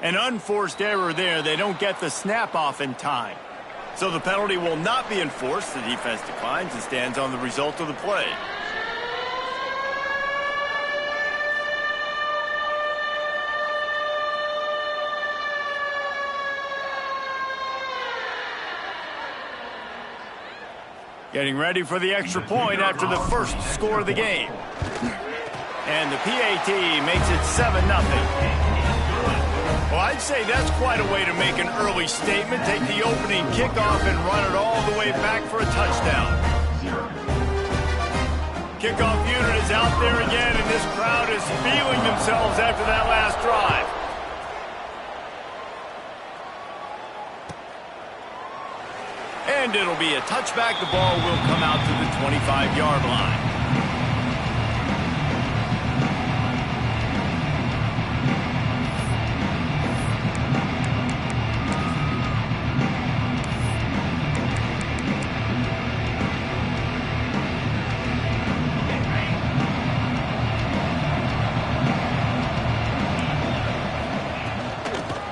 An unforced error there. They don't get the snap off in time. So the penalty will not be enforced. The defense declines and stands on the result of the play. Getting ready for the extra point after the first score of the game. And the PAT makes it 7-0. Well, I'd say that's quite a way to make an early statement. Take the opening kickoff and run it all the way back for a touchdown. Kickoff unit is out there again, and this crowd is feeling themselves after that last drive. And it'll be a touchback. The ball will come out to the 25-yard line.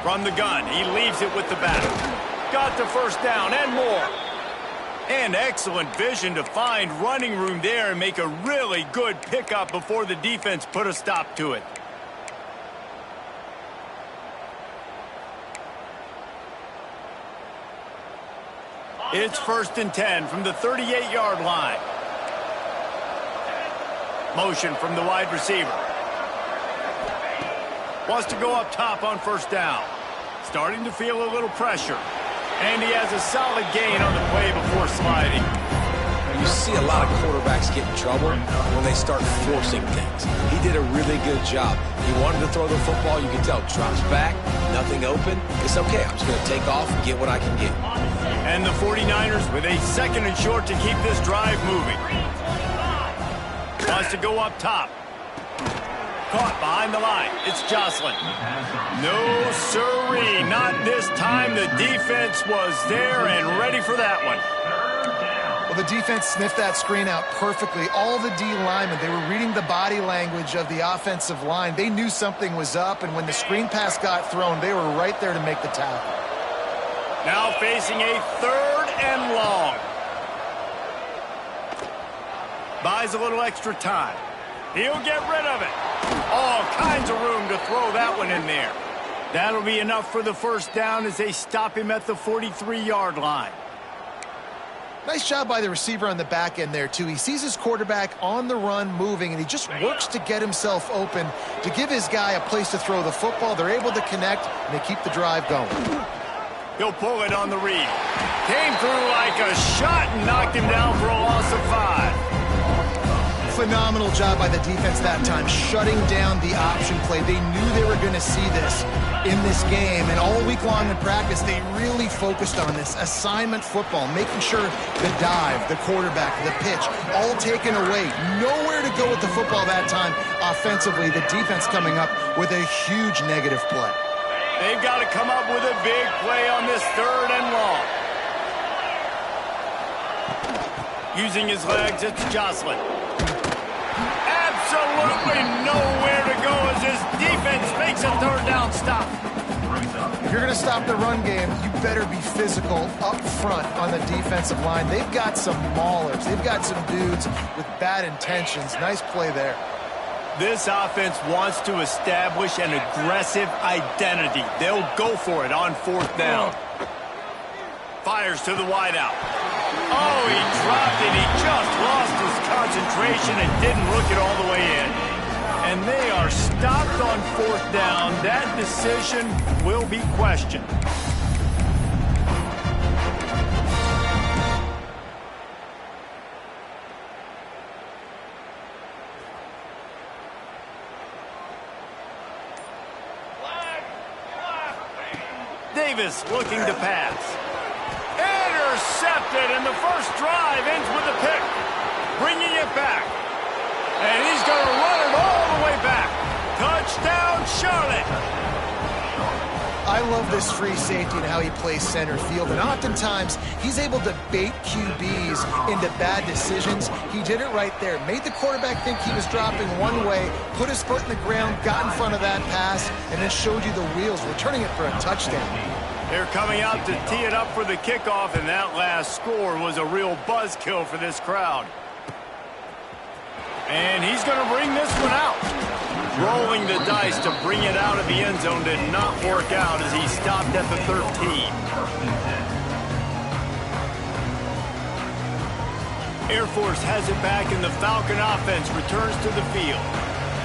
From the gun, he leaves it with the back. Got the first down and more. And excellent vision to find running room there and make a really good pickup before the defense put a stop to it. It's 1st and 10 from the 38-yard line. Motion from the wide receiver. Wants to go up top on first down. Starting to feel a little pressure. And he has a solid gain on the play before sliding. You see a lot of quarterbacks get in trouble when they start forcing things. He did a really good job. He wanted to throw the football. You can tell. Drops back, nothing open. It's okay. I'm just going to take off and get what I can get. And the 49ers with a 2nd and short to keep this drive moving. Wants to go up top. Caught behind the line. It's Jocelyn. No, sirree. Not this time. The defense was there and ready for that one. Well, the defense sniffed that screen out perfectly. All the D linemen, they were reading the body language of the offensive line. They knew something was up, and when the screen pass got thrown, they were right there to make the tackle. Now facing a 3rd and long. Buys a little extra time. He'll get rid of it. All kinds of room to throw that one in there. That'll be enough for the first down as they stop him at the 43-yard line. Nice job by the receiver on the back end there, too. He sees his quarterback on the run moving, and he just works to get himself open to give his guy a place to throw the football. They're able to connect, and they keep the drive going. He'll pull it on the read. Came through like a shot and knocked him down for a loss of 5. Phenomenal job by the defense that time, shutting down the option play. They knew they were going to see this in this game, and all week long in practice, they really focused on this assignment football, making sure the dive, the quarterback, the pitch, all taken away. Nowhere to go with the football that time offensively. The defense coming up with a huge negative play. They've got to come up with a big play on this 3rd and long. Using his legs, it's Jocelyn. Absolutely nowhere to go as his defense makes a 3rd down stop. If you're going to stop the run game, you better be physical up front on the defensive line. They've got some maulers. They've got some dudes with bad intentions. Nice play there. This offense wants to establish an aggressive identity. They'll go for it on 4th down. Fires to the wideout. Oh, he dropped it. He just lost his concentration and didn't look it all the way in. And they are stopped on 4th down. That decision will be questioned. Davis looking to pass. Intercepted, and the first drive ends with a pick. Bringing it back. And he's going to run it all the way back. Touchdown, Charlotte. I love this free safety and how he plays center field, and oftentimes he's able to bait QBs into bad decisions. He did it right there. Made the quarterback think he was dropping one way, put his foot in the ground, got in front of that pass, and then showed you the wheels, returning it for a touchdown. They're coming out to tee it up for the kickoff, and that last score was a real buzzkill for this crowd. And he's going to bring this one out. Rolling the dice to bring it out of the end zone did not work out as he stopped at the 13. Air Force has it back, and the Falcon offense returns to the field.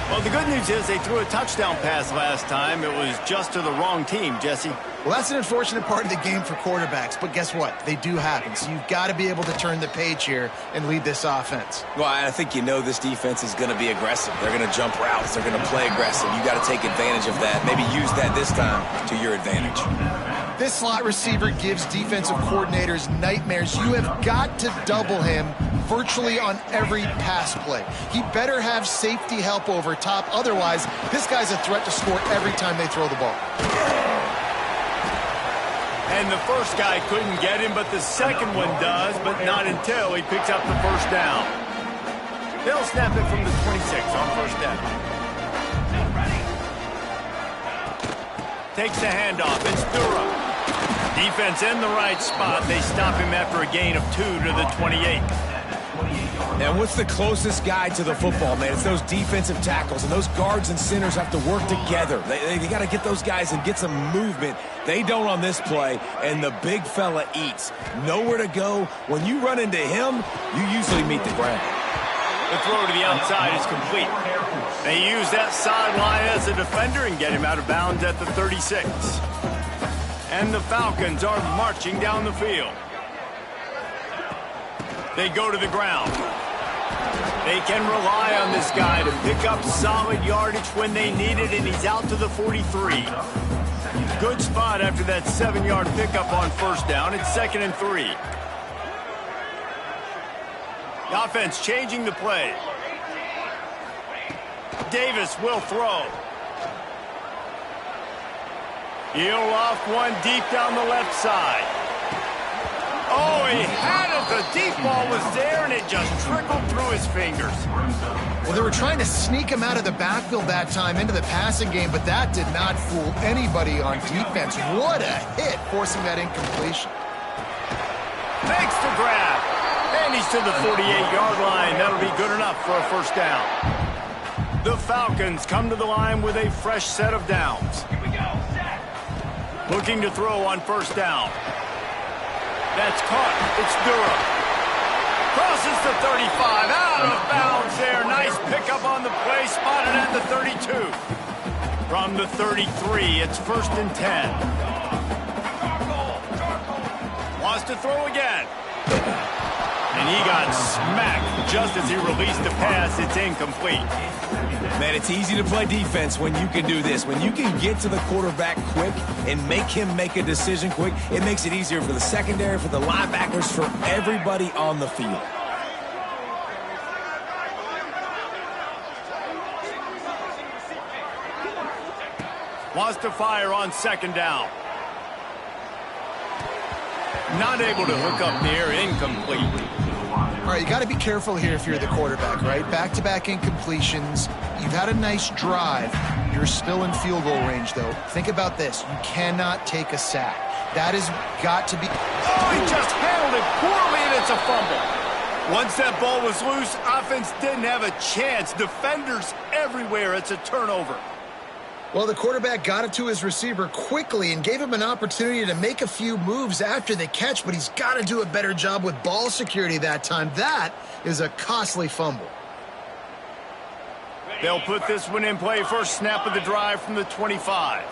Well, the good news is they threw a touchdown pass last time. It was just to the wrong team, Jesse. Well, that's an unfortunate part of the game for quarterbacks, but guess what? They do happen, so you've got to be able to turn the page here and lead this offense. Well, I think you know this defense is going to be aggressive. They're going to jump routes. They're going to play aggressive. You got to take advantage of that. Maybe use that this time to your advantage. This slot receiver gives defensive coordinators nightmares. You have got to double him virtually on every pass play. He better have safety help over top. Otherwise, this guy's a threat to score every time they throw the ball. And the first guy couldn't get him, but the second one does, but not until he picks up the first down. They'll snap it from the 26 on first down. Takes the handoff. It's Durham. Defense in the right spot. They stop him after a gain of 2 to the 28. And what's the closest guy to the football, man? It's those defensive tackles, and those guards and centers have to work together. They got to get those guys and get some movement. They don't on this play, and the big fella eats. Nowhere to go. When you run into him, you usually meet the ground. The throw to the outside is complete. They use that sideline as a defender and get him out of bounds at the 36. And the Falcons are marching down the field. They go to the ground. They can rely on this guy to pick up solid yardage when they need it, and he's out to the 43. Good spot after that 7-yard pickup on first down. It's 2nd and 3. The offense changing the play. Davis will throw. He'll loft one deep down the left side. Oh, he had it. The deep ball was there, and it just trickled through his fingers. Well, they were trying to sneak him out of the backfield that time into the passing game, but that did not fool anybody on defense. What a hit, forcing that incompletion. Makes the grab. And he's to the 48-yard line. That'll be good enough for a first down. The Falcons come to the line with a fresh set of downs. Looking to throw on first down. That's caught. It's Durham. Crosses the 35. Out of bounds there. Nice pickup on the play. Spotted at the 32. From the 33, it's 1st and 10. Wants to throw again. And he got smacked just as he released the pass. It's incomplete. Man, it's easy to play defense when you can do this. When you can get to the quarterback quick and make him make a decision quick, it makes it easier for the secondary, for the linebackers, for everybody on the field. Wants to fire on 2nd down. Not able to hook up there. Incomplete. All right, you got to be careful here if you're the quarterback, right? Back-to-back incompletions. You've had a nice drive. You're still in field goal range, though. Think about this. You cannot take a sack. That has got to be... Oh, he just handled it poorly, and it's a fumble. Once that ball was loose, offense didn't have a chance. Defenders everywhere. It's a turnover. Well, the quarterback got it to his receiver quickly and gave him an opportunity to make a few moves after the catch, but he's got to do a better job with ball security that time. That is a costly fumble. They'll put this one in play. First snap of the drive from the 25.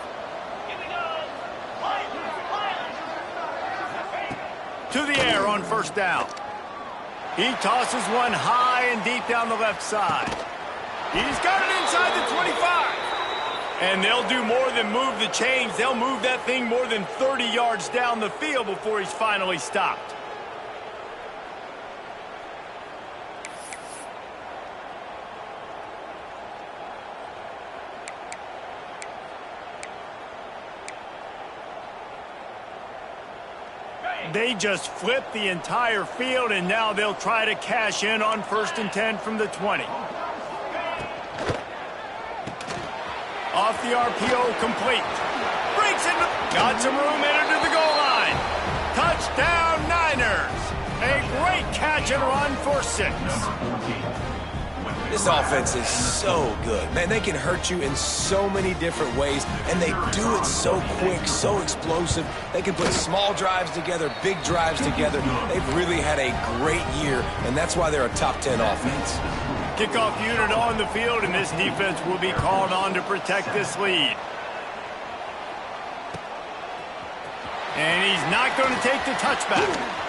To the air on first down. He tosses one high and deep down the left side. He's got it inside the 25. And they'll do more than move the chains. They'll move that thing more than 30 yards down the field before he's finally stopped. They just flipped the entire field, and now they'll try to cash in on 1st and 10 from the 20. Off the RPO, complete. Breaks it. Got some room, entered to the goal line. Touchdown, Niners. A great catch and run for 6. This offense is so good. Man, they can hurt you in so many different ways, and they do it so quick, so explosive. They can put small drives together, big drives together. They've really had a great year, and that's why they're a top 10 offense. Kickoff unit on the field, and this defense will be called on to protect this lead. And he's not going to take the touchback.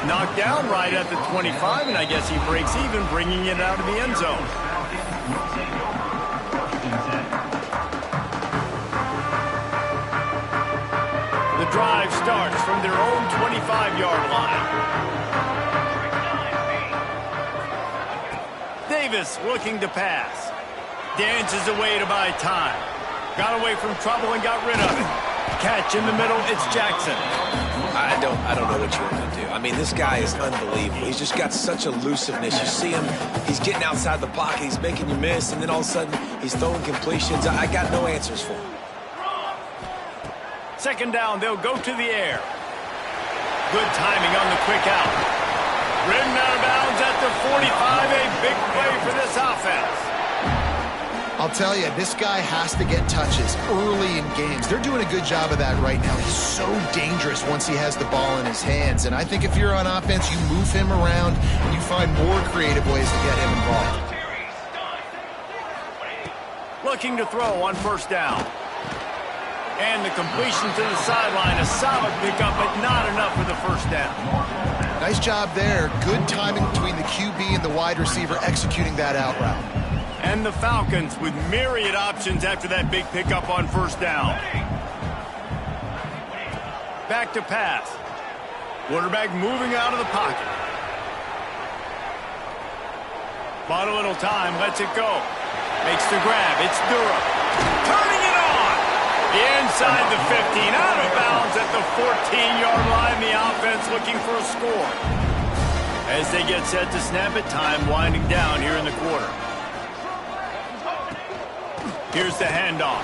Knocked down right at the 25, and I guess he breaks even, bringing it out of the end zone. The drive starts from their own 25-yard line. Davis looking to pass. Dances away to buy time. Got away from trouble and got rid of it. Catch in the middle, it's Jackson. I don't know what you want to do. I mean, this guy is unbelievable. He's just got such elusiveness. You see him, he's getting outside the pocket, he's making you miss, and then all of a sudden, he's throwing completions. I got no answers for him. 2nd down, they'll go to the air. Good timing on the quick out. Ridden out of bounds at the 45, a big play for this offense. I'll tell you, this guy has to get touches early in games. They're doing a good job of that right now. He's so dangerous once he has the ball in his hands. And I think if you're on offense, you move him around and you find more creative ways to get him involved. Looking to throw on 1st down. And the completion to the sideline, a solid pickup, but not enough for the 1st down. Nice job there. Good timing between the QB and the wide receiver executing that out route. And the Falcons with myriad options after that big pickup on 1st down. Back to pass. Quarterback moving out of the pocket. Bought a little time, lets it go. Makes the grab, it's Durham. Turning it on! Inside the 15, out of bounds at the 14-yard line. The offense looking for a score. As they get set to snap it, time winding down here in the quarter. Here's the handoff.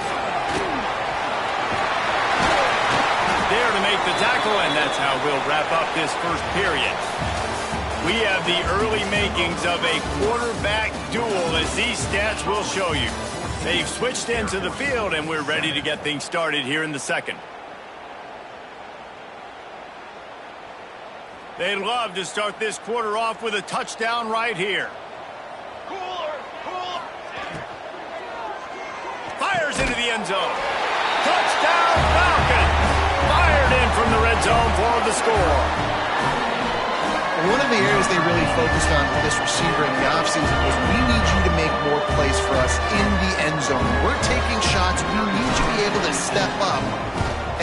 There to make the tackle, and that's how we'll wrap up this 1st period. We have the early makings of a quarterback duel, as these stats will show you. They've switched into the field, and we're ready to get things started here in the 2nd. They'd love to start this quarter off with a touchdown right here. Fires into the end zone. Touchdown, Falcons! Fired in from the red zone for the score. One of the areas they really focused on for this receiver in the offseason was we need you to make more plays for us in the end zone. We're taking shots. We need you to be able to step up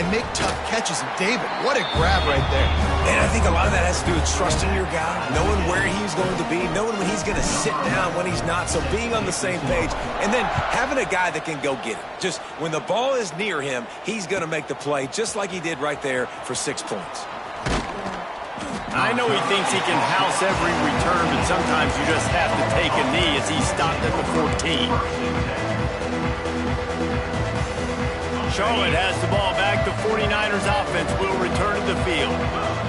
and make tough catches. And David, what a grab right there. And I think a lot of that has to do with trusting your guy, knowing where he's going to be, knowing when he's going to sit down, when he's not. So being on the same page, and then having a guy that can go get it. Just when the ball is near him, he's going to make the play, just like he did right there for 6 points. I know he thinks he can house every return, but sometimes you just have to take a knee as he stopped at the 14. Charlotte has the ball back. The 49ers offense will return to the field.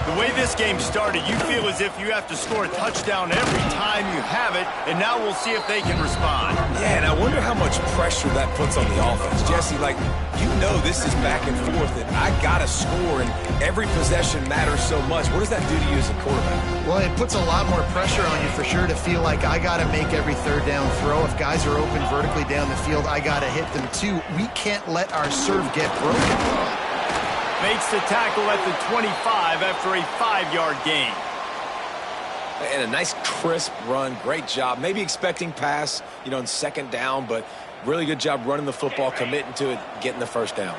The way this game started, you feel as if you have to score a touchdown every time you have it, and now we'll see if they can respond. Yeah, and I wonder how much pressure that puts on the offense. Jesse, like, you know this is back and forth, and I got to score, and every possession matters so much. What does that do to you as a quarterback? Well, it puts a lot more pressure on you for sure to feel like I got to make every 3rd down throw. If guys are open vertically down the field, I got to hit them too. We can't let our serve get broken. Makes the tackle at the 25 after a 5-yard gain. And a nice crisp run. Great job. Maybe expecting pass, in 2nd down, but really good job running the football, committing to it, getting the 1st down.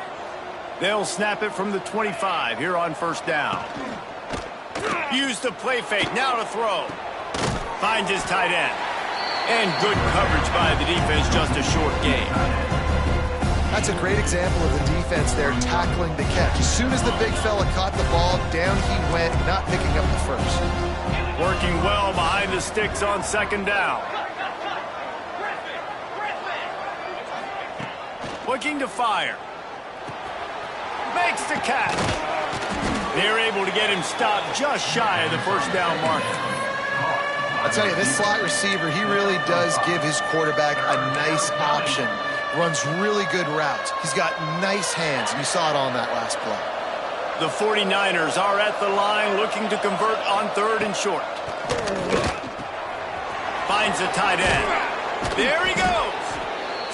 They'll snap it from the 25 here on 1st down. Use the play fake. Now to throw. Finds his tight end. And good coverage by the defense. Just a short gain. That's a great example of the defense there tackling the catch. As soon as the big fella caught the ball, down he went, not picking up the first. Working well behind the sticks on second down. Looking to fire. Makes the catch. They're able to get him stopped just shy of the first down marker. I'll tell you, this slot receiver, he really does give his quarterback a nice option. Runs really good routes. He's got nice hands, and you saw it on that last play. The 49ers are at the line looking to convert on third and short. Finds a tight end. There he goes.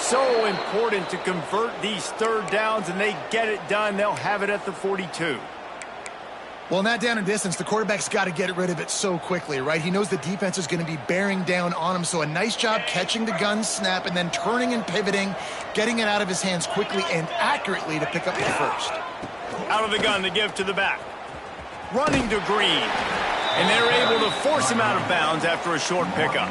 So important to convert these third downs, and they get it done. They'll have it at the 42. Well, in that down and distance, the quarterback's got to get rid of it so quickly, right? He knows the defense is going to be bearing down on him, so a nice job catching the gun snap and then turning and pivoting, getting it out of his hands quickly and accurately to pick up the first. Out of the gun, the give to the back. Running to Green. And they're able to force him out of bounds after a short pickup.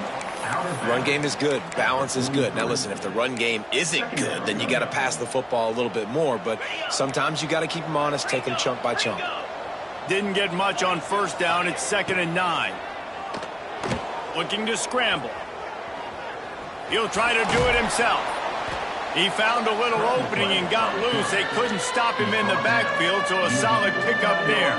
Run game is good. Balance is good. Now, listen, if the run game isn't good, then you got to pass the football a little bit more. But sometimes you got to keep them honest, take them chunk by chunk. Didn't get much on first down. It's 2nd and 9. Looking to scramble. He'll try to do it himself. He found a little opening and got loose. They couldn't stop him in the backfield, so a solid pickup there.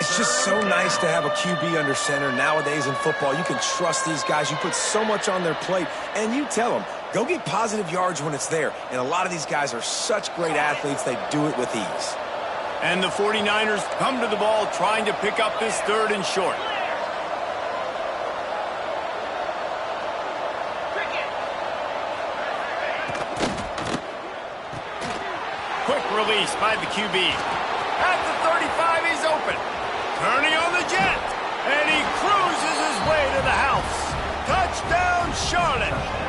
It's just so nice to have a QB under center. Nowadays in football, you can trust these guys. You put so much on their plate, and you tell them, go get positive yards when it's there. And a lot of these guys are such great athletes, they do it with ease. And the 49ers come to the ball trying to pick up this third and short. Quick release by the QB. At the 35, he's open. Turning on the jet. And he cruises his way to the house. Touchdown, Charlotte.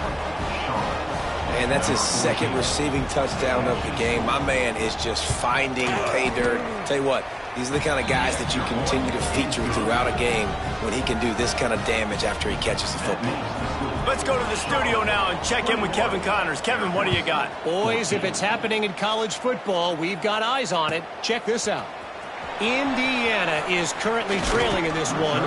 And that's his second receiving touchdown of the game. My man is just finding pay dirt. Tell you what, these are the kind of guys that you continue to feature throughout a game when he can do this kind of damage after he catches the football. Let's go to the studio now and check in with Kevin Connors. Kevin, what do you got? Boys, if it's happening in college football, we've got eyes on it. Check this out. Indiana is currently trailing in this one,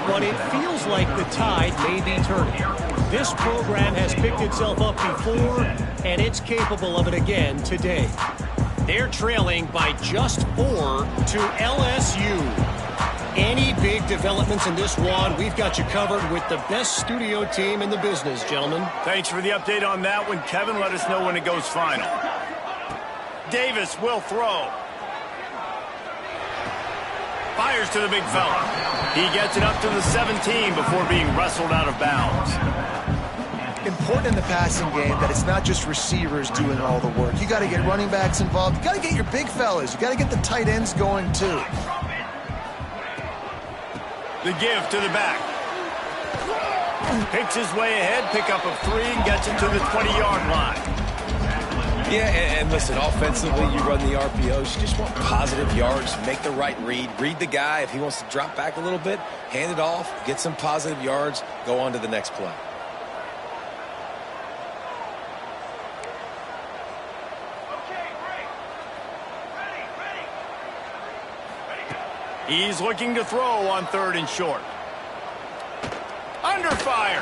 but it feels like the tide may be turning. This program has picked itself up before, and it's capable of it again today. They're trailing by just 4 to LSU. Any big developments in this one, we've got you covered with the best studio team in the business, gentlemen. Thanks for the update on that one, Kevin. Let us know when it goes final. Davis will throw. Fires to the big fella. He gets it up to the 17 before being wrestled out of bounds. Important in the passing game that it's not just receivers doing all the work. You got to get running backs involved. You got to get your big fellas. You got to get the tight ends going too. The give to the back. Picks his way ahead, pick up of 3, and gets it to the 20-yard line. Yeah, and listen, offensively, you run the RPOs. You just want positive yards, make the right read. Read the guy. If he wants to drop back a little bit, hand it off, get some positive yards, go on to the next play. He's looking to throw on 3rd and short. Under fire.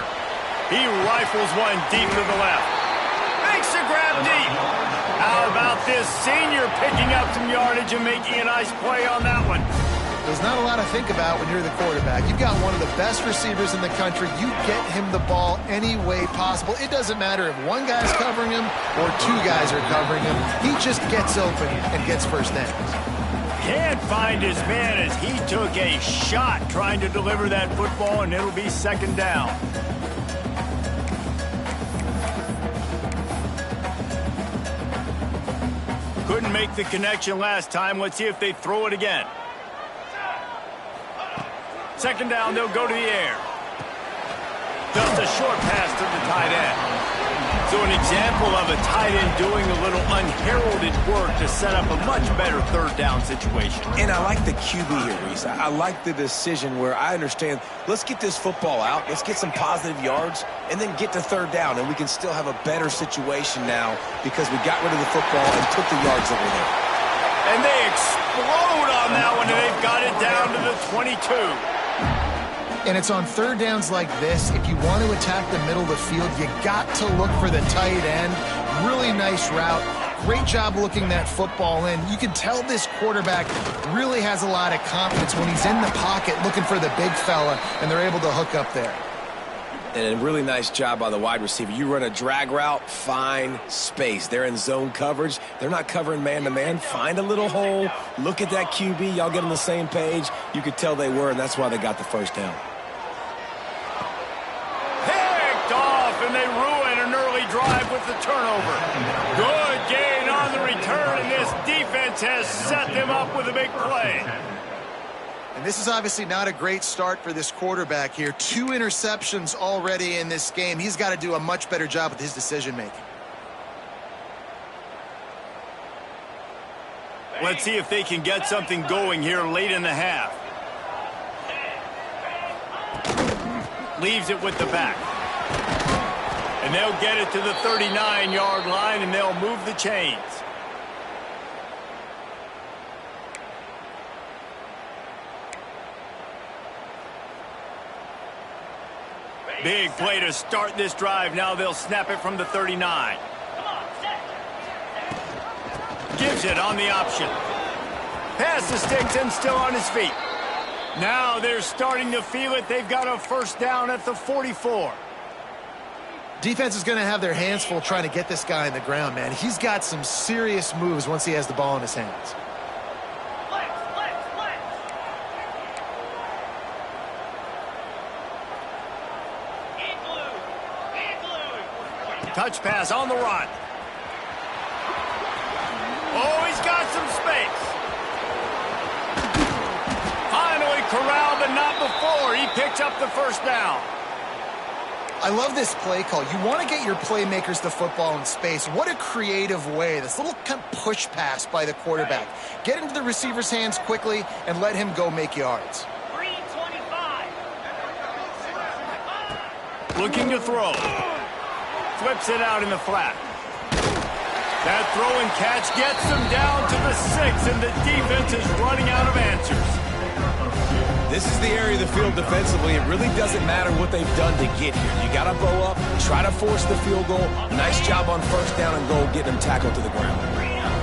He rifles one deep to the left. Makes a grab deep. How about this senior picking up some yardage and making a nice play on that one? There's not a lot to think about when you're the quarterback. You've got one of the best receivers in the country. You get him the ball any way possible. It doesn't matter if one guy's covering him or 2 guys are covering him. He just gets open and gets first downs. Can't find his man as he took a shot trying to deliver that football, and it'll be 2nd down. Couldn't make the connection last time. Let's see if they throw it again. 2nd down, they'll go to the air. Just a short pass to the tight end. So an example of a tight end doing a little unheralded work to set up a much better third down situation. And I like the QB here, Reese. I like the decision where I understand, let's get this football out, let's get some positive yards, and then get to third down, and we can still have a better situation now because we got rid of the football and took the yards that were there. And they explode on that one, and they've got it down to the 22. And it's on third downs like this, if you want to attack the middle of the field, you got to look for the tight end. Really nice route. Great job looking that football in. You can tell this quarterback really has a lot of confidence when he's in the pocket looking for the big fella, and they're able to hook up there. And a really nice job by the wide receiver. You run a drag route, find space. They're in zone coverage. They're not covering man-to-man. Find a little hole. Look at that QB. Y'all get on the same page. You could tell they were, and that's why they got the first down. And they ruin an early drive with the turnover. Good gain on the return, and this defense has set them up with a big play. And this is obviously not a great start for this quarterback here. 2 interceptions already in this game. He's got to do a much better job with his decision-making. Let's see if they can get something going here late in the half. Leaves it with the back. And they'll get it to the 39-yard line, and they'll move the chains. Big play to start this drive. Now they'll snap it from the 39. Gives it on the option. Pass the sticks and still on his feet. Now they're starting to feel it. They've got a first down at the 44. Defense is going to have their hands full trying to get this guy on the ground, man. He's got some serious moves once he has the ball in his hands. Touch pass on the run. Oh, he's got some space. Finally corralled, but not before. He picks up the first down. I love this play call. You want to get your playmakers the football in space. What a creative way. This little kind of push pass by the quarterback. Get into the receiver's hands quickly and let him go make yards. 325. Looking to throw. Flips it out in the flat. That throw and catch gets them down to the 6, and the defense is running out of answers. This is the area of the field defensively. It really doesn't matter what they've done to get here. You got to bow up, try to force the field goal. Nice job on first down and goal, getting them tackled to the ground.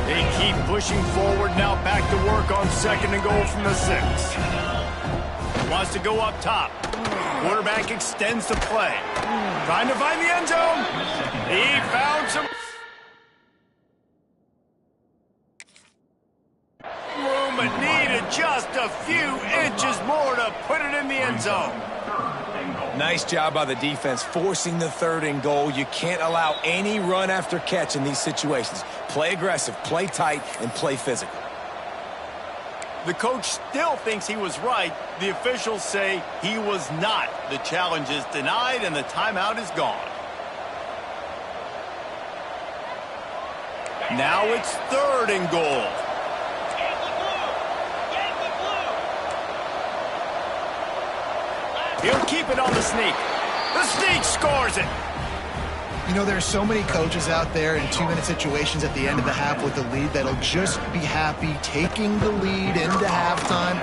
They keep pushing forward. Now back to work on second and goal from the 6. Wants to go up top. Quarterback extends the play. Trying to find the end zone. He found some room, but needed just a few inches more to put it in the end zone. Nice job by the defense forcing the third and goal. You can't allow any run after catch in these situations. Play aggressive, play tight, and play physical. The coach still thinks he was right. The officials say he was not. The challenge is denied, and the timeout is gone. Now it's third and goal. He'll keep it on the sneak. The sneak scores it. You know, there are so many coaches out there in 2-minute situations at the end of the half with the lead that'll just be happy taking the lead into halftime.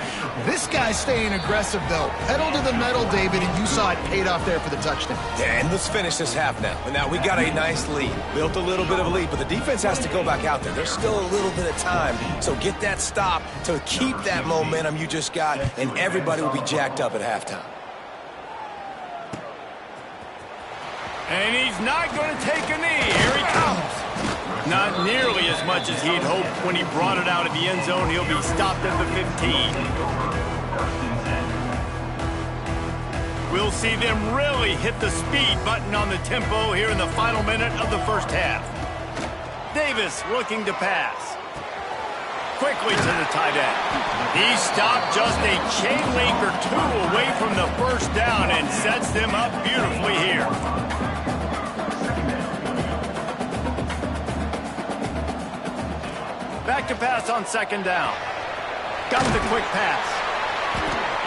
This guy's staying aggressive, though. Pedal to the metal, David, and you saw it paid off there for the touchdown. Yeah, and let's finish this half now. And now we got a nice lead. Built a little bit of a lead, but the defense has to go back out there. There's still a little bit of time. So get that stop to keep that momentum you just got, and everybody will be jacked up at halftime. And he's not going to take a knee. Here he comes. Not nearly as much as he'd hoped when he brought it out of the end zone. He'll be stopped at the 15. We'll see them really hit the speed button on the tempo here in the final minute of the first half. Davis looking to pass. Quickly to the tight end. He stopped just a chain link or two away from the first down and sets them up beautifully here. to pass on second down. Got the quick pass.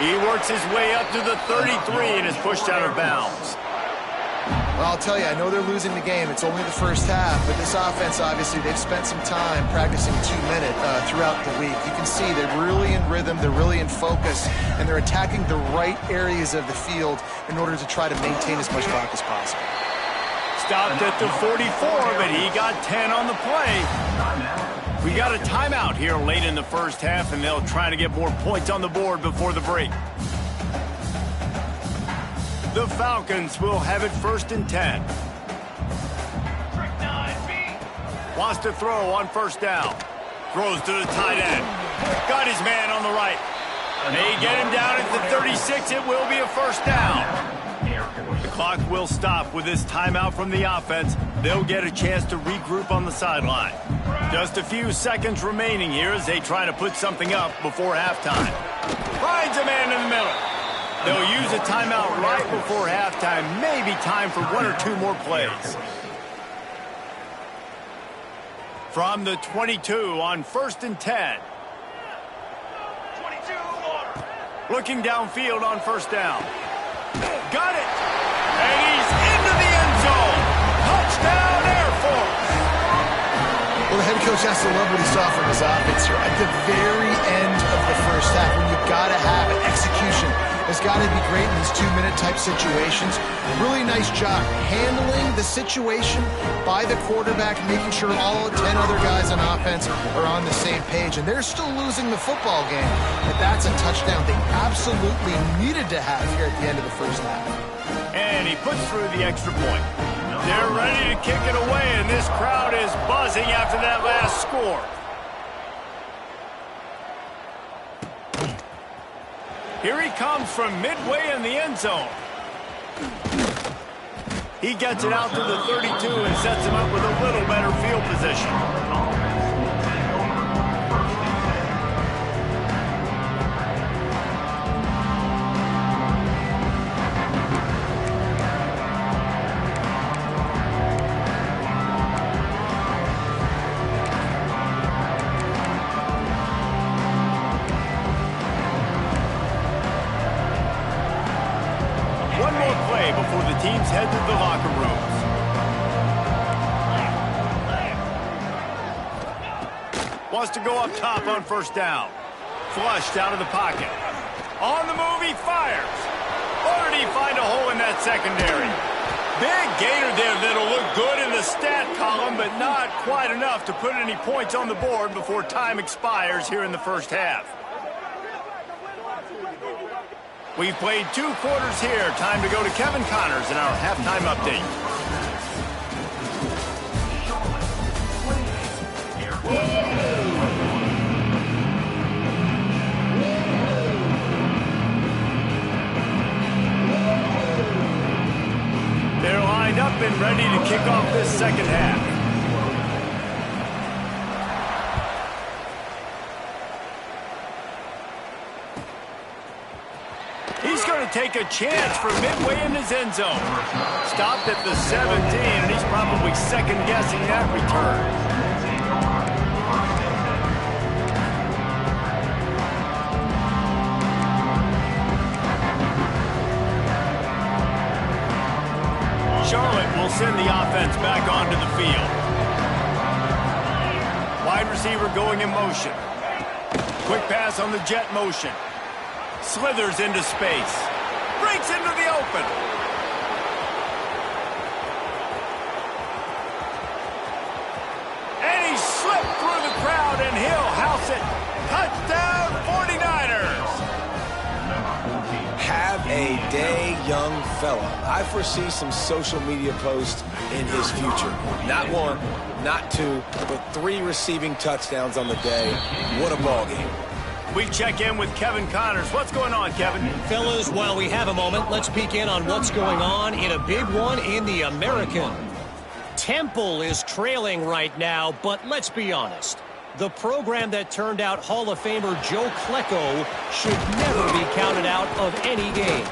He works his way up to the 33 and is pushed out of bounds. Well, I'll tell you, I know they're losing the game. It's only the first half, but this offense, obviously, they've spent some time practicing 2-minute throughout the week. You can see they're really in rhythm, they're really in focus, and they're attacking the right areas of the field in order to try to maintain as much clock as possible. Stopped at the 44, but he got 10 on the play. We got a timeout here late in the first half, and they'll try to get more points on the board before the break. The Falcons will have it 1st and 10. Wants to throw on 1st down. Throws to the tight end. Got his man on the right. They get him down at the 36. It will be a 1st down. The clock will stop with this timeout from the offense. They'll get a chance to regroup on the sideline. Just a few seconds remaining here as they try to put something up before halftime. Finds a man in the middle. They'll use a timeout right before halftime. Maybe time for 1 or 2 more plays. From the 22 on 1st and 10. Looking downfield on 1st down. Got it! And he's into the end zone. Touchdown, Air Force! Well, the head coach has to love what he saw from his offense here. At the very end of the first half, when you've got to have it, execution has got to be great in these 2-minute type situations. Really nice job handling the situation by the quarterback, making sure all 10 other guys on offense are on the same page. And they're still losing the football game, but that's a touchdown they absolutely needed to have here at the end of the first half. And he puts through the extra point. They're ready to kick it away, and this crowd is buzzing after that last score. Here he comes from midway in the end zone. He gets it out to the 32 and sets him up with a little better field position. Before the teams head to the locker rooms. Wants to go up top on 1st down. Flushed out of the pocket. On the move, he fires. Or did he find a hole in that secondary? Big gainer there that'll look good in the stat column, but not quite enough to put any points on the board before time expires here in the first half. We've played 2 quarters here. Time to go to Kevin Connors in our halftime update. They're lined up and ready to kick off this second half. He's going to take a chance from midway in his end zone. Stopped at the 17, and he's probably second-guessing that return. Charlotte will send the offense back onto the field. Wide receiver going in motion. Quick pass on the jet motion. Slithers into space. Breaks into the open. And he slipped through the crowd, and he'll house it. Touchdown, 49ers. Have a day, young fella. I foresee some social media posts in his future. Not 1, not 2, but 3 receiving touchdowns on the day. What a ball game. We check in with Kevin Connors. What's going on, Kevin? Fellas, while we have a moment, let's peek in on what's going on in a big one in the American. Temple is trailing right now, but let's be honest. The program that turned out Hall of Famer Joe Klecko should never be counted out of any game.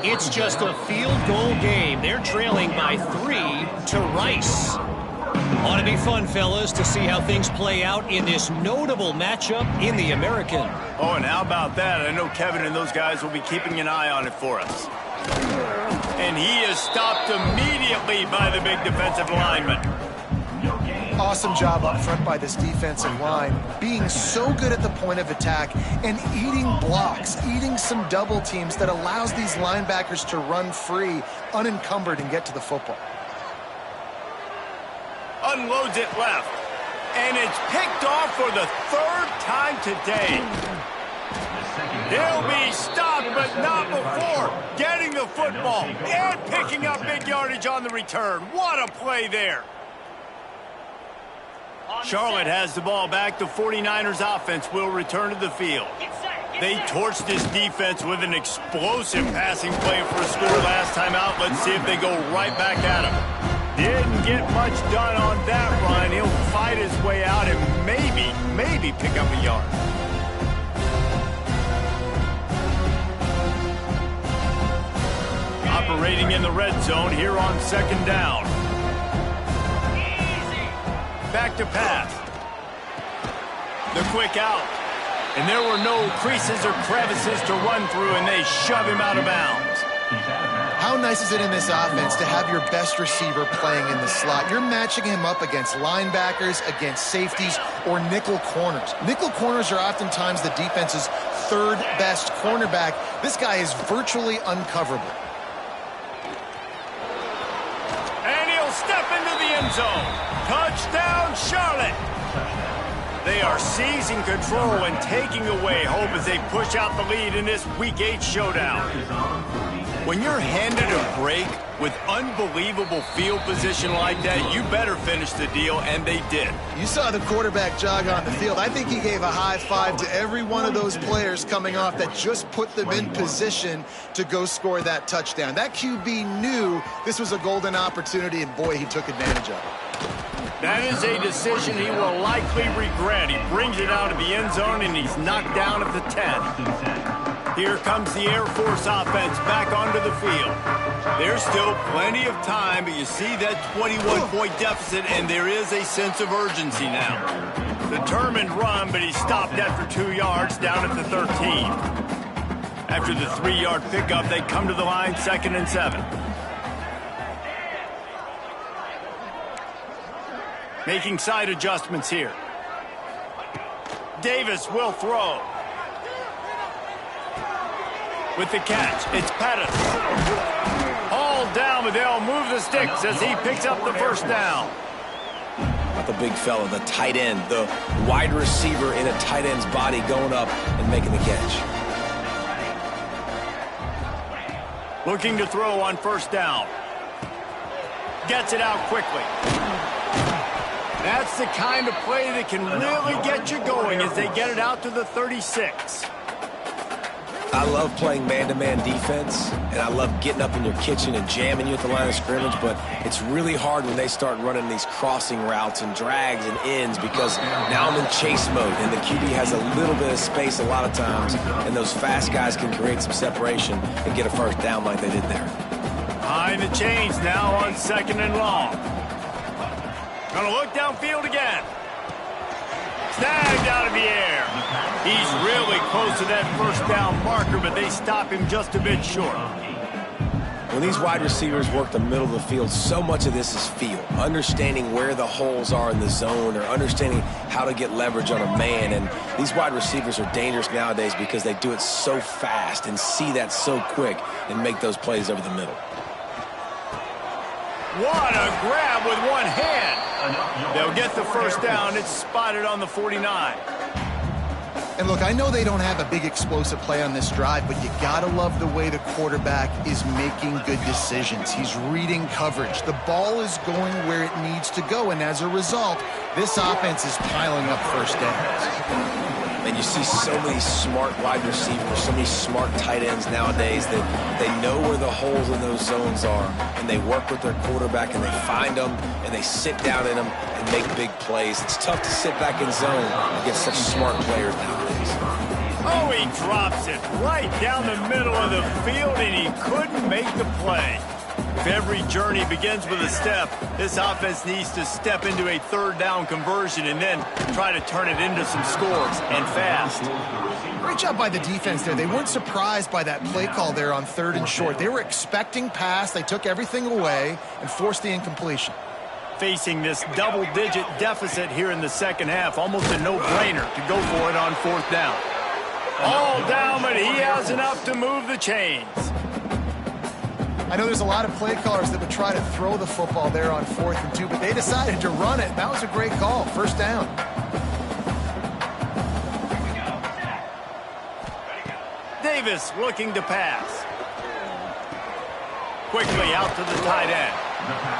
It's just a field goal game. They're trailing by 3 to Rice. Ought to be fun, fellas, to see how things play out in this notable matchup in the American. Oh, and how about that? I know Kevin and those guys will be keeping an eye on it for us. And he is stopped immediately by the big defensive lineman. Awesome job up front by this defensive line, being so good at the point of attack and eating blocks, eating some double teams that allows these linebackers to run free, unencumbered, and get to the football. Unloads it left. And it's picked off for the third time today. He'll be stopped, but not before getting the football and picking up big yardage on the return. What a play there. Charlotte has the ball back. The 49ers offense will return to the field. They torched this defense with an explosive passing play for a score last time out. Let's see if they go right back at him. Didn't get much done on that run. He'll fight his way out and maybe pick up a yard. Operating in the red zone here on second down. Back to pass. The quick out. And there were no creases or crevices to run through, and they shove him out of bounds. How nice is it in this offense to have your best receiver playing in the slot? You're matching him up against linebackers, against safeties, or nickel corners. Nickel corners are oftentimes the defense's third best cornerback. This guy is virtually uncoverable. And he'll step into the end zone. Touchdown, Charlotte. They are seizing control and taking away hope as they push out the lead in this Week 8 showdown. When you're handed a break with unbelievable field position like that, you better finish the deal, and they did. You saw the quarterback jog on the field. I think he gave a high five to every one of those players coming off that just put them in position to go score that touchdown. That QB knew this was a golden opportunity, and boy, he took advantage of it. That is a decision he will likely regret. He brings it out of the end zone, and he's knocked down at the 10. Here comes the Air Force offense back onto the field. There's still plenty of time, but you see that 21-point deficit, and there is a sense of urgency now. Determined run, but he stopped after 2 yards down at the 13. After the 3-yard pickup, they come to the line 2nd and 7. Making side adjustments here. Davis will throw. With the catch, it's Pettis. Hauled down, but they'll move the sticks as he picks up the first down. Not the big fella, the tight end, the wide receiver in a tight end's body going up and making the catch. Looking to throw on first down. Gets it out quickly. That's the kind of play that can really get you going as they get it out to the 36. I love playing man-to-man defense, and I love getting up in your kitchen and jamming you at the line of scrimmage, but it's really hard when they start running these crossing routes and drags and ends because now I'm in chase mode, and the QB has a little bit of space a lot of times, and those fast guys can create some separation and get a first down like they did there. Behind the chains now on 2nd and long. Gonna look downfield again. Snagged out of the air. He's really close to that first down marker, but they stop him just a bit short. When these wide receivers work the middle of the field, so much of this is feel. Understanding where the holes are in the zone or understanding how to get leverage on a man. And these wide receivers are dangerous nowadays because they do it so fast and see that so quick and make those plays over the middle. What a grab with one hand. They'll get the first down. It's spotted on the 49. And look, I know they don't have a big explosive play on this drive, but you gotta love the way the quarterback is making good decisions. He's reading coverage. The ball is going where it needs to go, and as a result, this offense is piling up first downs. And you see so many smart wide receivers, so many smart tight ends nowadays that they know where the holes in those zones are, and they work with their quarterback, and they find them, and they sit down in them and make big plays. It's tough to sit back in zone against such smart players nowadays. Oh, he drops it right down the middle of the field, and he couldn't make the play. If every journey begins with a step, this offense needs to step into a third down conversion and then try to turn it into some scores, and fast. Great job by the defense there. They weren't surprised by that play call there on 3rd and short. They were expecting pass. They took everything away and forced the incompletion. Facing this double-digit deficit here in the second half, almost a no-brainer to go for it on 4th down. All down, but he has enough to move the chains. I know there's a lot of play callers that would try to throw the football there on 4th and 2, but they decided to run it. That was a great call. 1st down. Davis looking to pass. Quickly out to the tight end.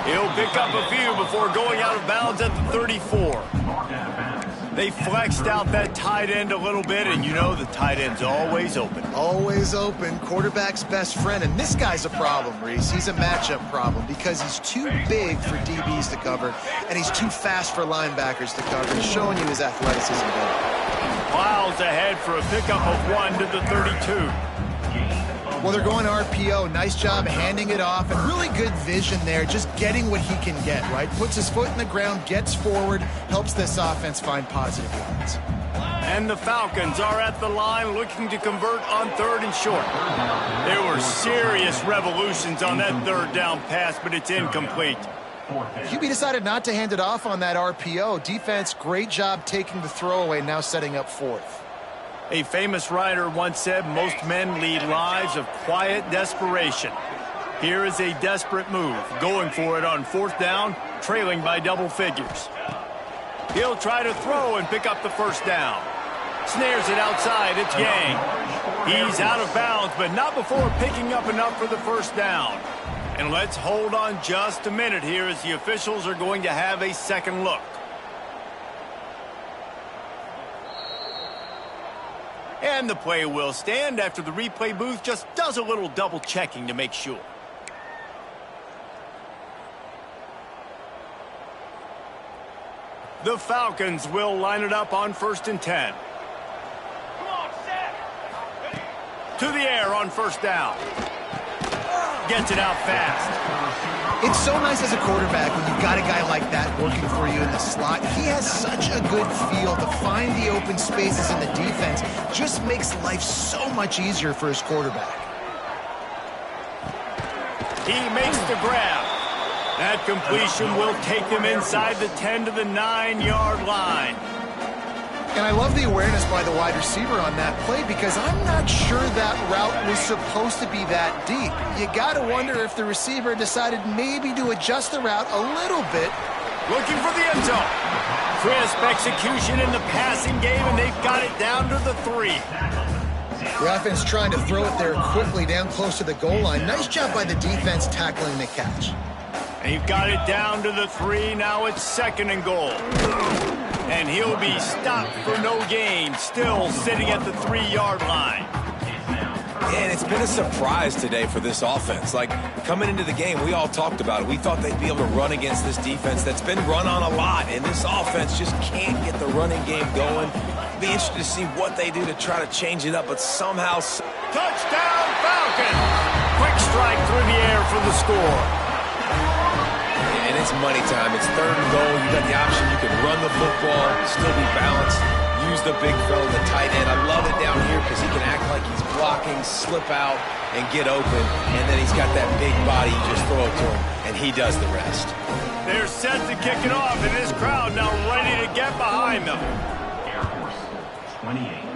He'll pick up a few before going out of bounds at the 34. They flexed out that tight end a little bit, and you know the tight end's always open. Always open. Quarterback's best friend. And this guy's a problem, Reese. He's a matchup problem because he's too big for DBs to cover, and he's too fast for linebackers to cover. He's showing you his athleticism there. Miles ahead for a pickup of 1 to the 32. Well, they're going RPO. Nice job handing it off, and really good vision there, just getting what he can get, right? Puts his foot in the ground, gets forward, helps this offense find positive yards. And the Falcons are at the line looking to convert on 3rd and short. There were serious revolutions on that 3rd down pass, but it's incomplete. QB decided not to hand it off on that RPO. Defense, great job taking the throwaway, now setting up 4th. A famous writer once said, most men lead lives of quiet desperation. Here is a desperate move, going for it on 4th down, trailing by double figures. He'll try to throw and pick up the 1st down. Snares it outside, it's Yang. He's out of bounds, but not before picking up enough for the 1st down. And let's hold on just a minute here as the officials are going to have a second look. And the play will stand after the replay booth just does a little double checking to make sure. The Falcons will line it up on 1st and 10. To the air on 1st down. Gets it out fast. It's so nice as a quarterback when you've got a guy like that working for you in the slot. He has such a good feel to find the open spaces in the defense. Just makes life so much easier for his quarterback. He makes the grab. That completion will take them inside the 10 to the 9-yard line. And I love the awareness by the wide receiver on that play because I'm not sure that route was supposed to be that deep. You got to wonder if the receiver decided maybe to adjust the route a little bit. Looking for the end zone. Crisp execution in the passing game, and they've got it down to the 3. The offense trying to throw it there quickly down close to the goal line. Nice job by the defense tackling the catch. They've got it down to the 3. Now it's 2nd and goal. And he'll be stopped for no gain, still sitting at the 3-yard line. And it's been a surprise today for this offense. Like, coming into the game, we all talked about it. We thought they'd be able to run against this defense that's been run on a lot, and this offense just can't get the running game going. Be interested to see what they do to try to change it up, but somehow... Touchdown, Falcons! Quick strike through the air for the score. And it's money time. It's 3rd and goal. You got the option. You can run the football, still be balanced, use the big fella, the tight end. I love it down here because he can act like he's blocking, slip out, and get open. And then he's got that big body. You just throw it to him, and he does the rest. They're set to kick it off, and this crowd now ready to get behind them. Air Force 28.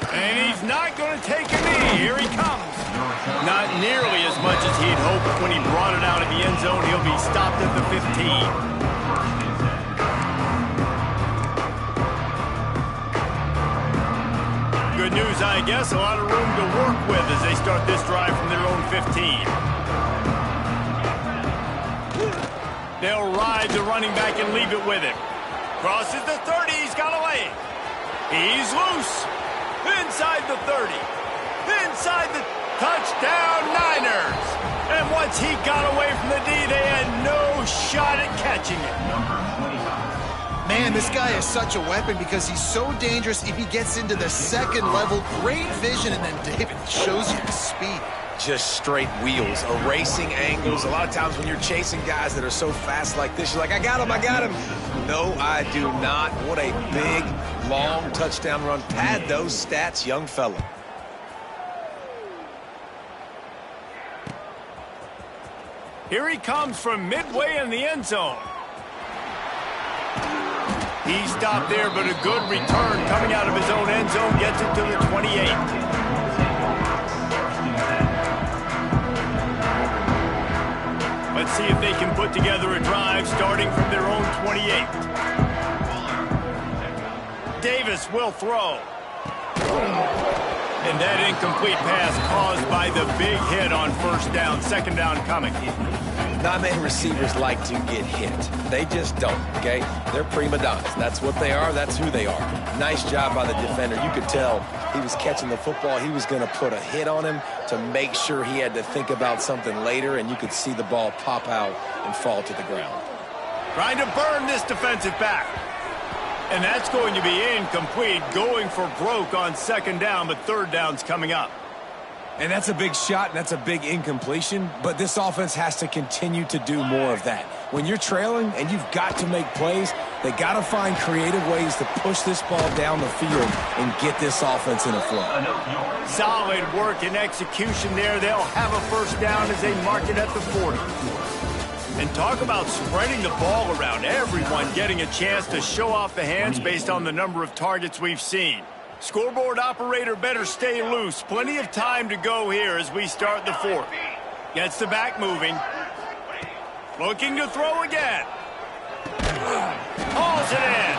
And he's not going to take a knee. Here he comes. Not nearly as much as he'd hoped, but when he brought it out of the end zone, he'll be stopped at the 15. Good news, I guess. A lot of room to work with as they start this drive from their own 15. They'll ride the running back and leave it with him. Crosses the 30. He's got a lane. He's loose. Inside the 30. Inside the touchdown Niners. And once he got away from the D, they had no shot at catching it. Number 25. Man, this guy is such a weapon because he's so dangerous if he gets into the second level. Great vision, and then David shows you the speed. Just straight wheels, erasing angles. A lot of times when you're chasing guys that are so fast like this, you're like, I got him, I got him. No, I do not. What a big, long touchdown run. Pad those stats, young fella. Here he comes from midway in the end zone. He stopped there, but a good return coming out of his own end zone gets it to the 28. Let's see if they can put together a drive starting from their own 28. Davis will throw. And that incomplete pass caused by the big hit on first down. Second down coming. Not many receivers like to get hit. They just don't, okay? They're prima donnas. That's what they are. That's who they are. Nice job by the defender. You could tell he was catching the football. He was going to put a hit on him to make sure he had to think about something later, and you could see the ball pop out and fall to the ground. Trying to burn this defensive back. And that's going to be incomplete, going for broke on second down, but third down's coming up. And that's a big shot, and that's a big incompletion, but this offense has to continue to do more of that. When you're trailing and you've got to make plays, they got to find creative ways to push this ball down the field and get this offense in a flow. Solid work and execution there. They'll have a first down as they mark it at the 40. And talk about spreading the ball around. Everyone getting a chance to show off the hands based on the number of targets we've seen. Scoreboard operator better stay loose. Plenty of time to go here as we start the fourth. Gets the back moving. Looking to throw again. Hauls it in.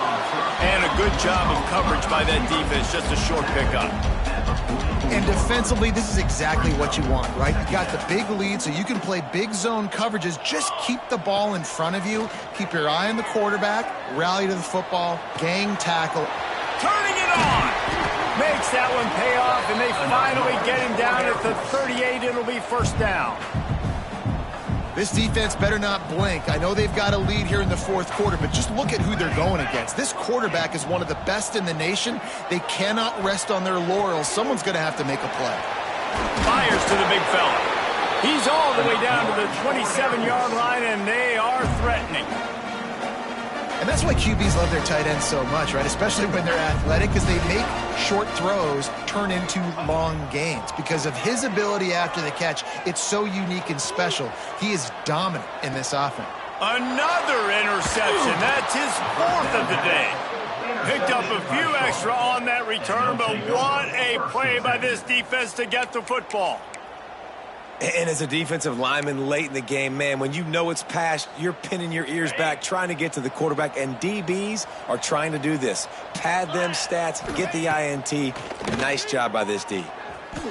And a good job of coverage by that defense. Just a short pickup. And defensively, this is exactly what you want, right? You got the big lead, so you can play big zone coverages. Just keep the ball in front of you. Keep your eye on the quarterback. Rally to the football. Gang tackle. Turning it on. Makes that one pay off, and they finally get him down at the 38. It'll be first down. This defense better not blink. I know they've got a lead here in the fourth quarter, but just look at who they're going against. This quarterback is one of the best in the nation. They cannot rest on their laurels. Someone's going to have to make a play. Fires to the big fella. He's all the way down to the 27-yard line, and they are threatening. And that's why QBs love their tight ends so much, right? Especially when they're athletic, because they make short throws turn into long gains. Because of his ability after the catch, it's so unique and special. He is dominant in this offense. Another interception. That's his fourth of the day. Picked up a few extra on that return, but what a play by this defense to get the football. And as a defensive lineman late in the game, man, when you know it's past, you're pinning your ears back, trying to get to the quarterback, and DBs are trying to do this. Pad them stats, get the INT. Nice job by this D.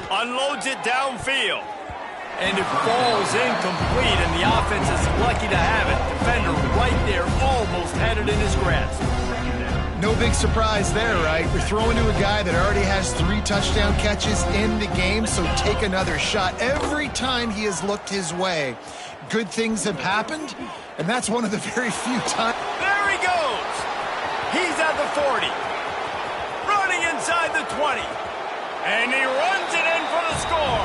Unloads it downfield. And it falls incomplete, and the offense is lucky to have it. Defender right there almost had it in his grasp. No big surprise there, right? You're throwing to a guy that already has 3 touchdown catches in the game, so take another shot. Every time he has looked his way, good things have happened, and that's one of the very few times. There he goes. He's at the 40. Running inside the 20. And he runs it in for the score.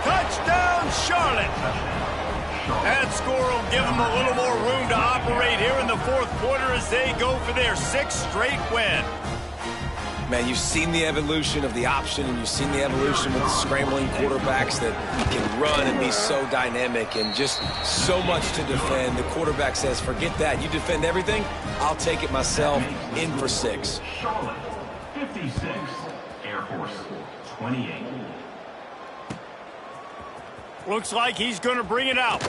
Touchdown, Charlotte. That score will give them a little more room to operate here in the fourth quarter as they go for their 6th straight win. Man, you've seen the evolution of the option, and you've seen the evolution with the scrambling quarterbacks that can run and be so dynamic and just so much to defend. The quarterback says, forget that. You defend everything, I'll take it myself. In for 6. Charlotte, 56. Air Force, 28. Looks like he's going to bring it out.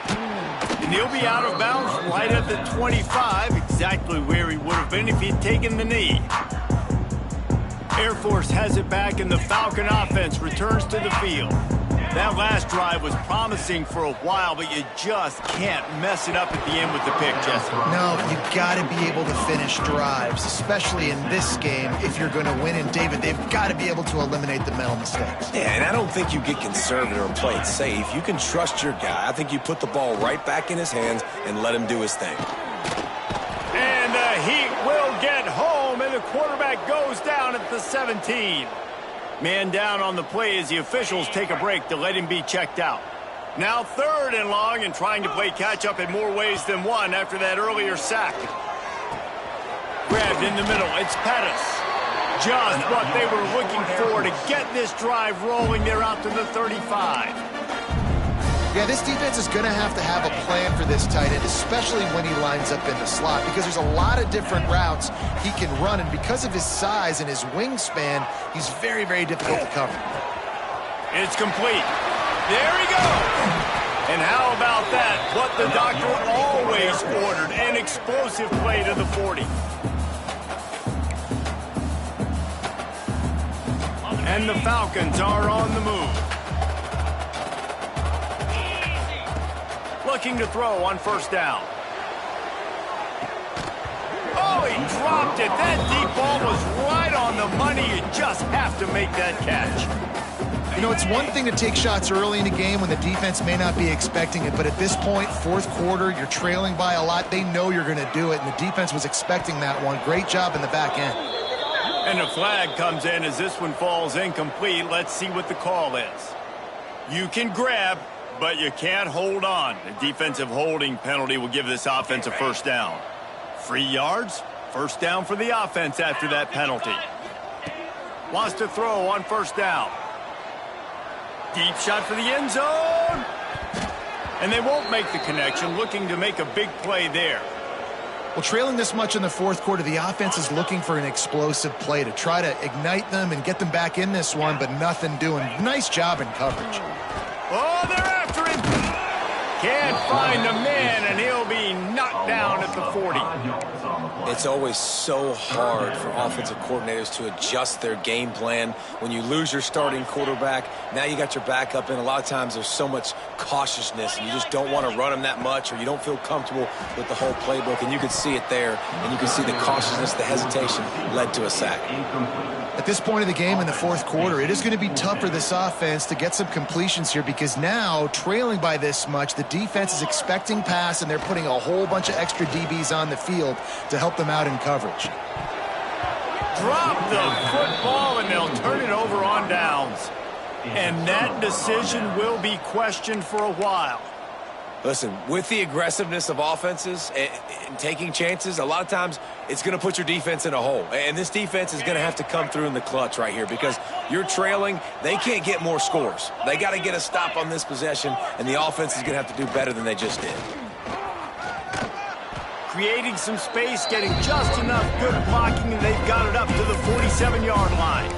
And he'll be out of bounds right at the 25, exactly where he would have been if he'd taken the knee. Air Force has it back, and the Falcon offense returns to the field. That last drive was promising for a while, but you just can't mess it up at the end with the pick, Jesse. No, you got to be able to finish drives, especially in this game if you're going to win. And, David, they've got to be able to eliminate the mental mistakes. Yeah, and I don't think you get conservative or play it safe. You can trust your guy. I think you put the ball right back in his hands and let him do his thing. And the Heat will get home, and the quarterback goes down at the 17. Man down on the play as the officials take a break to let him be checked out. Now 3rd and long, and trying to play catch-up in more ways than one after that earlier sack. Grabbed in the middle. It's Pettis. Just what they were looking for to get this drive rolling. They're out to the 35. Yeah, this defense is going to have a plan for this tight end, especially when he lines up in the slot, because there's a lot of different routes he can run, and because of his size and his wingspan, he's very, very difficult to cover. It's complete. There he goes. And how about that? What the doctor always ordered, an explosive play to the 40. And the Falcons are on the move. Looking to throw on 1st down. Oh, he dropped it. That deep ball was right on the money. You just have to make that catch. You know, it's one thing to take shots early in the game when the defense may not be expecting it, but at this point, 4th quarter, you're trailing by a lot. They know you're going to do it, and the defense was expecting that one. Great job in the back end. And a flag comes in as this one falls incomplete. Let's see what the call is. You can grab, but you can't hold on. The defensive holding penalty will give this offense a 1st down. 3 yards, 1st down for the offense after that penalty. Wants to throw on 1st down. Deep shot for the end zone. And they won't make the connection, looking to make a big play there. Well, trailing this much in the 4th quarter, the offense is looking for an explosive play to try to ignite them and get them back in this one, but nothing doing. Nice job in coverage. Oh, they're after him. Can't find the man, and he'll be knocked down at the 40. It's always so hard for offensive coordinators to adjust their game plan. When you lose your starting quarterback, now you got your backup in. A lot of times there's so much cautiousness, and you just don't want to run them that much, or you don't feel comfortable with the whole playbook, and you can see it there, and you can see the cautiousness, the hesitation led to a sack. At this point of the game in the 4th quarter, it is going to be tough for this offense to get some completions here, because now, trailing by this much, the defense is expecting pass, and they're putting a whole bunch of extra DBs on the field to help them out in coverage. Drop the football, and they'll turn it over on downs. And that decision will be questioned for a while. Listen, with the aggressiveness of offenses and taking chances, a lot of times it's going to put your defense in a hole. And this defense is going to have to come through in the clutch right here, because you're trailing. They can't get more scores. They got to get a stop on this possession, and the offense is going to have to do better than they just did. Creating some space, getting just enough good blocking, and they've got it up to the 47-yard line.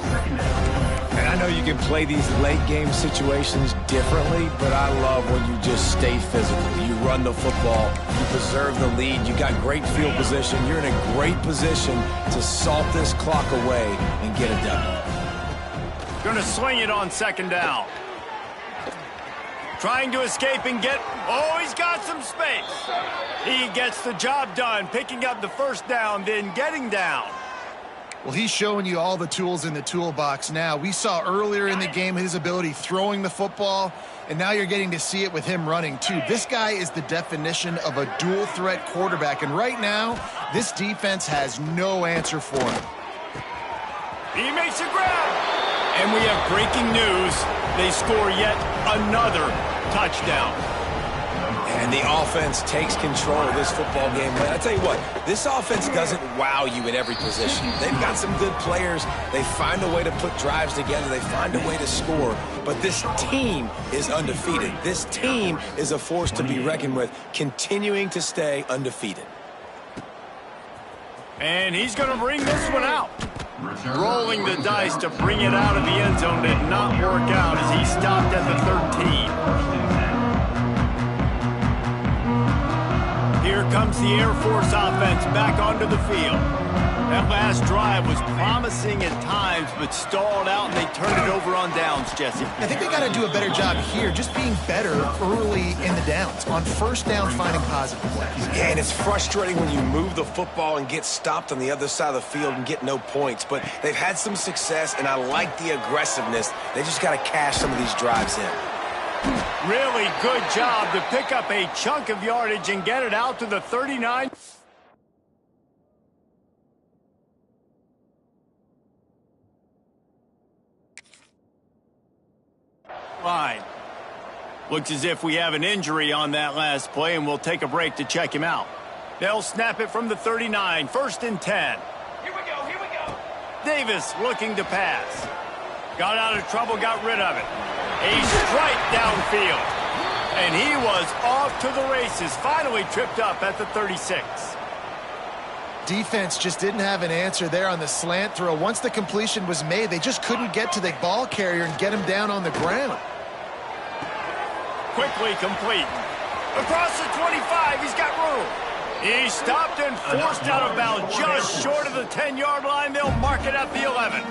And I know you can play these late-game situations differently, but I love when you just stay physical. You run the football, you preserve the lead, you got great field position, you're in a great position to salt this clock away and get it done. Going to swing it on 2nd down. Trying to escape and get... Oh, he's got some space. He gets the job done, picking up the 1st down, then getting down. Well, he's showing you all the tools in the toolbox now. We saw earlier in the game his ability throwing the football, and now you're getting to see it with him running too. This guy is the definition of a dual-threat quarterback, and right now, this defense has no answer for him. He makes a grab. And we have breaking news. They score yet another touchdown. And the offense takes control of this football game. But I tell you what, this offense doesn't wow you in every position. They've got some good players. They find a way to put drives together. They find a way to score. But this team is undefeated. This team is a force to be reckoned with, continuing to stay undefeated. And he's going to bring this one out. Rolling the dice to bring it out of the end zone did not work out as he stopped at the 13. Here comes the Air Force offense back onto the field. That last drive was promising at times, but stalled out, and they turned it over on downs, Jesse. I think they got to do a better job here, just being better early in the downs. On 1st down, finding positive plays. Yeah, and it's frustrating when you move the football and get stopped on the other side of the field and get no points. But they've had some success, and I like the aggressiveness. They just got to cash some of these drives in. Really good job to pick up a chunk of yardage and get it out to the 39. Looks as if we have an injury on that last play, and we'll take a break to check him out. They'll snap it from the 39, 1st and 10. Here we go, here we go. Davis looking to pass. Got out of trouble, got rid of it. A strike downfield. And he was off to the races, finally tripped up at the 36. Defense just didn't have an answer there on the slant throw. Once the completion was made, they just couldn't get to the ball carrier and get him down on the ground. Quickly complete. Across the 25, he's got room. He stopped and forced out of bounds just short of the 10-yard line. They'll mark it at the 11.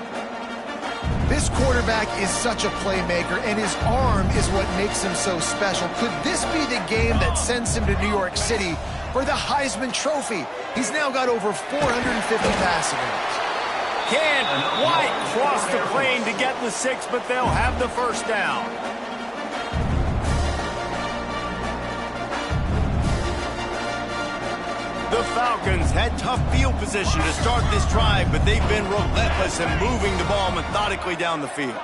This quarterback is such a playmaker, and his arm is what makes him so special. Could this be the game that sends him to New York City for the Heisman Trophy? He's now got over 450 passing yards. Can't quite cross the plane to get the 6, but they'll have the first down. The Falcons had tough field position to start this drive, but they've been relentless in moving the ball methodically down the field.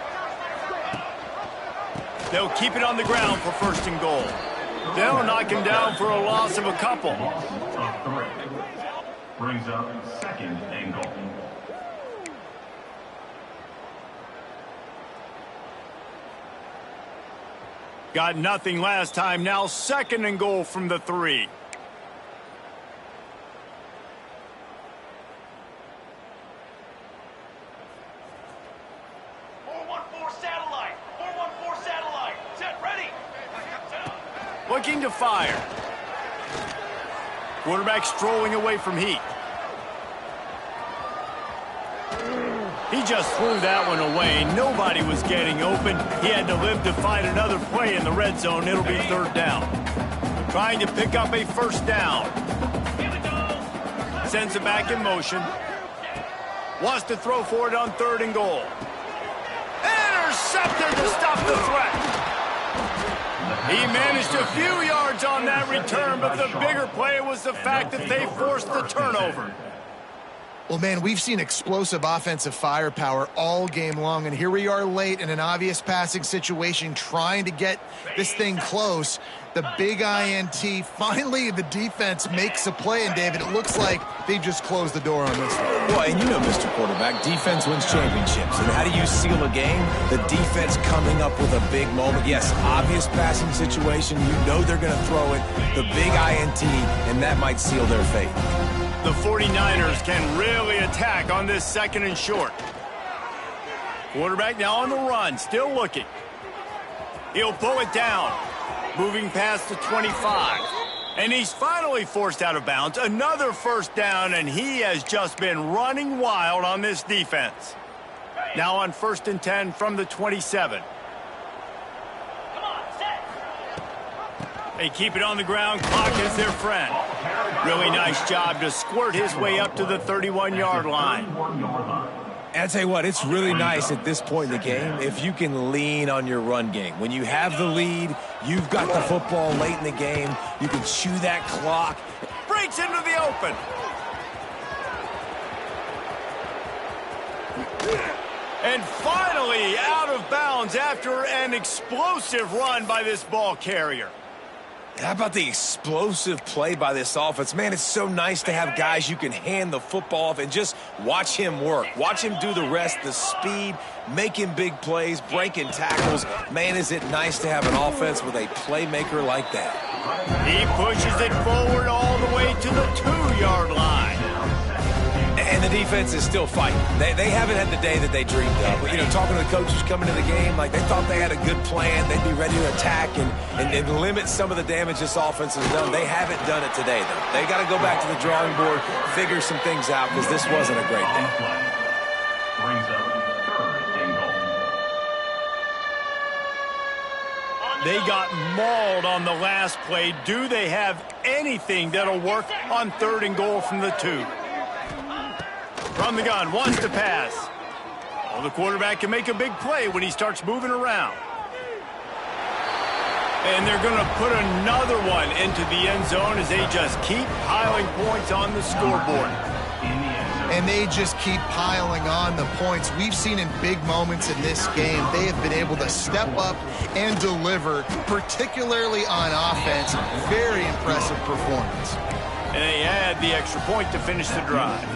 They'll keep it on the ground for 1st and goal. They'll knock him down for a loss of a couple. Brings up 2nd and goal. Got nothing last time, now 2nd and goal from the 3. Looking to fire. Quarterback strolling away from heat. He just threw that one away. Nobody was getting open. He had to live to find another play in the red zone. It'll be 3rd down. Trying to pick up a 1st down. Sends it back in motion. Wants to throw for it on 3rd and goal. Intercepted to stop the threat. He managed a few yards on that return, but the bigger play was the fact that they forced the turnover. Well, man, we've seen explosive offensive firepower all game long, and here we are late in an obvious passing situation trying to get this thing close. The big INT, finally the defense makes a play, and David, it looks like they just closed the door on this one. Well, and you know, Mr. Quarterback, defense wins championships. And how do you seal a game? The defense coming up with a big moment. Yes, obvious passing situation. You know they're going to throw it. The big INT, and that might seal their fate. The 49ers can really attack on this 2nd and short. Quarterback now on the run, still looking. He'll pull it down. Moving past the 25. And he's finally forced out of bounds. Another 1st down, and he has just been running wild on this defense. Now on 1st and 10 from the 27. They keep it on the ground. Clock is their friend. Really nice job to squirt his way up to the 31-yard line. And I tell you what, it's really nice at this point in the game if you can lean on your run game. When you have the lead, you've got the football late in the game, you can chew that clock. Breaks into the open. And finally out of bounds after an explosive run by this ball carrier. How about the explosive play by this offense? Man, it's so nice to have guys you can hand the football off and just watch him work. Watch him do the rest, the speed, making big plays, breaking tackles. Man, is it nice to have an offense with a playmaker like that. He pushes it forward all the way to the 2-yard line. And the defense is still fighting. They haven't had the day that they dreamed of. You know, talking to the coaches coming to the game, like they thought they had a good plan. They'd be ready to attack and limit some of the damage this offense has done. They haven't done it today, though. They got to go back to the drawing board, figure some things out, because this wasn't a great day. Brings up 3rd and goal. They got mauled on the last play. Do they have anything that'll work on 3rd and goal from the 2? From the gun, wants to pass. Well, the quarterback can make a big play when he starts moving around. And they're going to put another one into the end zone as they just keep piling points on the scoreboard. and they just keep piling on the points. We've seen in big moments in this game, they have been able to step up and deliver, particularly on offense. Very impressive performance. And they add the extra point to finish the drive.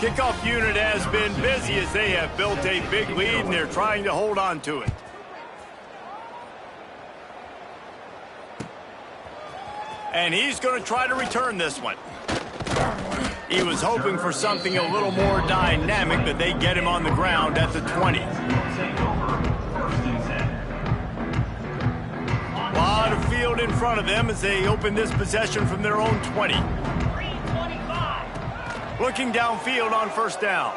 Kickoff unit has been busy as they have built a big lead, and they're trying to hold on to it. And he's going to try to return this one. He was hoping for something a little more dynamic, but they get him on the ground at the 20. A lot of field in front of them as they open this possession from their own 20. Looking downfield on first down.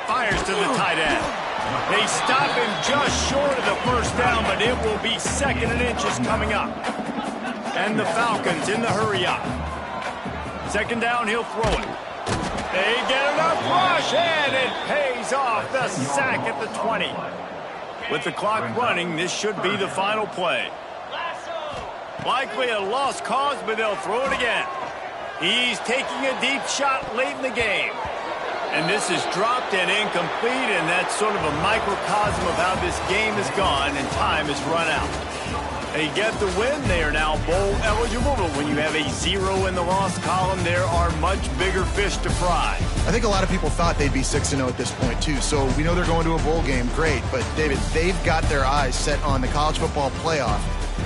Fires to the tight end. They stop him just short of the first down, but it will be 2nd and inches coming up. And the Falcons in the hurry up. 2nd down, he'll throw it. They get enough rush, and it pays off. The sack at the 20. With the clock running, this should be the final play. Likely a lost cause, but they'll throw it again. He's taking a deep shot late in the game. And this is dropped and incomplete, and that's sort of a microcosm of how this game has gone, and time has run out. They get the win. They are now bowl eligible, but when you have a 0 in the loss column, there are much bigger fish to fry. I think a lot of people thought they'd be 6-0 at this point, too. So we know they're going to a bowl game. Great. But, David, they've got their eyes set on the college football playoff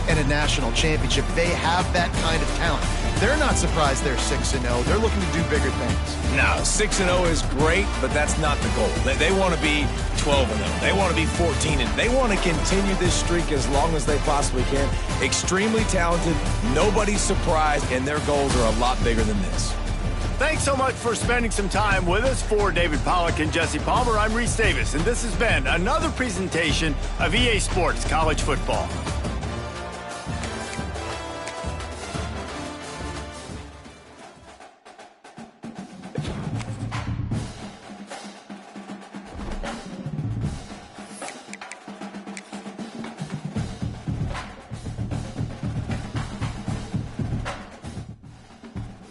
and a national championship. They have that kind of talent. They're not surprised they're 6-0. They're looking to do bigger things. No, 6-0 is great, but that's not the goal. They want to be 12-0. They want to be 14-0. They want to continue this streak as long as they possibly can. Extremely talented, nobody's surprised, and their goals are a lot bigger than this. Thanks so much for spending some time with us. For David Pollack and Jesse Palmer, I'm Reese Davis, and this has been another presentation of EA Sports College Football.